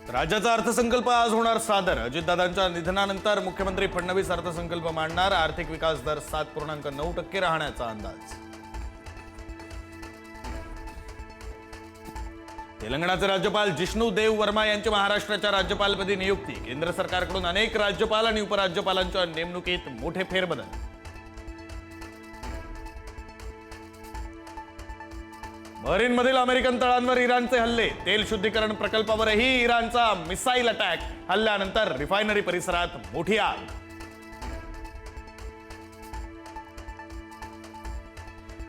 राज्याचा अर्थसंकल्प आज होणार सादर। अजितदादांच्या निधनानंतर मुख्यमंत्री फडणवीस अर्थसंकल्प मांडणार। आर्थिक विकास दर 7.9% राहण्याचा अंदाज। तेलंगणाचे राज्यपाल जिष्णू देव वर्मा यांची महाराष्ट्राच्या राज्यपालपदी नियुक्ती। केंद्र सरकारकडून अनेक राज्यपाल आणि उपराज्यपालांच्या नेमणुकीत मोठे फेरबदल। बहरीनमधील अमेरिकन तळांवर इराणचे हल्ले। तेल शुद्धीकरण प्रकल्पावरही इराणचा मिसाईल अटॅक। हल्ल्यानंतर रिफायनरी परिसरात मोठी आग।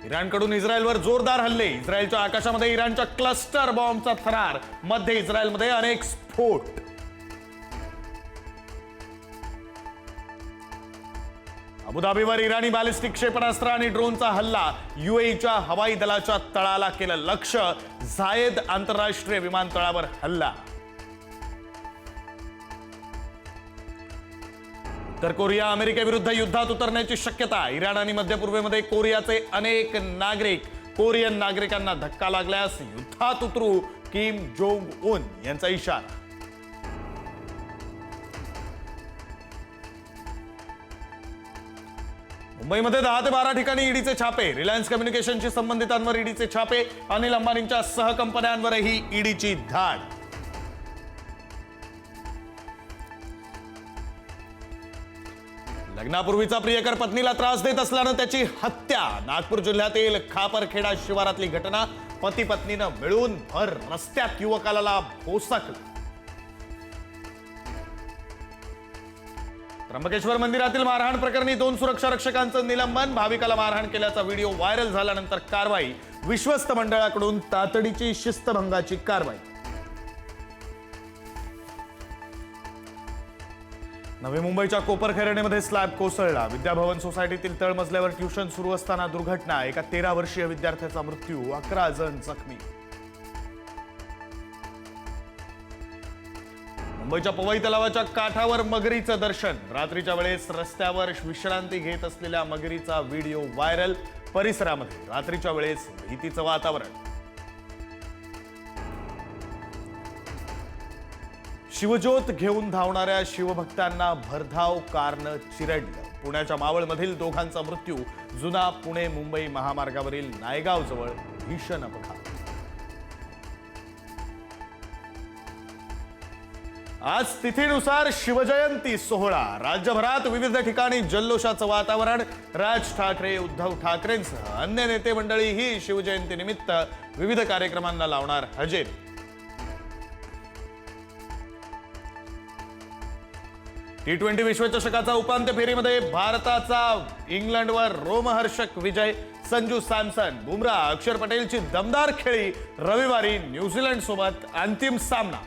इराणकडून इस्रायलवर जोरदार हल्ले। इस्रायलच्या आकाशामध्ये इराणच्या क्लस्टर बॉम्बचा थरार। मध्य इस्रायलमध्ये अनेक स्फोट। अबुधाबीवर इराणी बॅलिस्टिक क्षेपणास्त्र आणि ड्रोनचा हल्ला। यूएईच्या हवाई दलाच्या तळाला केलं लक्ष्य। झायेद आंतरराष्ट्रीय विमानतळावर हल्ला। उत्तर कोरिया अमेरिकेविरुद्ध युद्धात उतरण्याची शक्यता। इराण आणि मध्य पूर्वेमध्ये कोरियाचे अनेक नागरिक। कोरियन नागरिकांना धक्का लागल्यास युद्धात उतरू, किम जोंग उन यांचा इशारा। मुंबईमध्ये 10 ते 12 ठिकाणी ईडीचे छापे। रिलायन्स कम्युनिकेशनशी संबंधितांवर ईडीचे छापे। अनिल अंबानींच्या सहकंपन्यांवरही ईडीची धाड। लग्नापूर्वीचा प्रियकर पत्नीला त्रास देत असल्यानं त्याची हत्या। नागपूर जिल्ह्यातील खापरखेडा शिवारातली घटना। पती पत्नीनं मिळून भर रस्त्यात युवकाला भोसकलं। त्र्यंबकेश्वर मंदिरातील मारहाण प्रकरणी 2 सुरक्षा रक्षकांचं निलंबन। भाविकाला मारहाण केल्याचा व्हिडिओ व्हायरल झाल्यानंतर कारवाई। विश्वस्त मंडळाकडून तातडीची शिस्तभंगाची कारवाई। नवी मुंबईच्या कोपरखैरणेमध्ये स्लॅब कोसळला। विद्याभवन सोसायटीतील तळमजल्यावर ट्युशन सुरू असताना दुर्घटना। एका 13 वर्षीय विद्यार्थ्याचा मृत्यू, 11 जण जखमी। मुंबईच्या पवई तलावाच्या काठावर मगरीचं दर्शन। रात्रीच्या वेळेस रस्त्यावर विश्रांती घेत असलेल्या मगरीचा व्हिडिओ व्हायरल। परिसरामध्ये रात्रीच्या वेळेस भीतीचं वातावरण। शिवज्योत घेऊन धावणाऱ्या शिवभक्तांना भरधाव कारनं चिरडलं। पुण्याच्या मावळमधील दोघांचा मृत्यू। जुना पुणे मुंबई महामार्गावरील नायगाव जवळ भीषण अपघात। आज तिथीनुसार शिवजयंती सोहळा। राज्यभरात विविध ठिकाणी जल्लोषाचं वातावरण। राज ठाकरे, उद्धव ठाकरेंसह अन्य नेते मंडळीही शिवजयंतीनिमित्त विविध कार्यक्रमांना लावणार हजेरी। T20 विश्वचषकाचा उपांत्य फेरीमध्ये भारताचा इंग्लंडवर रोमहर्षक विजय। संजू सॅमसन, बुमराह, अक्षर पटेलची दमदार खेळी। रविवारी न्यूझीलंड सोबत अंतिम सामना।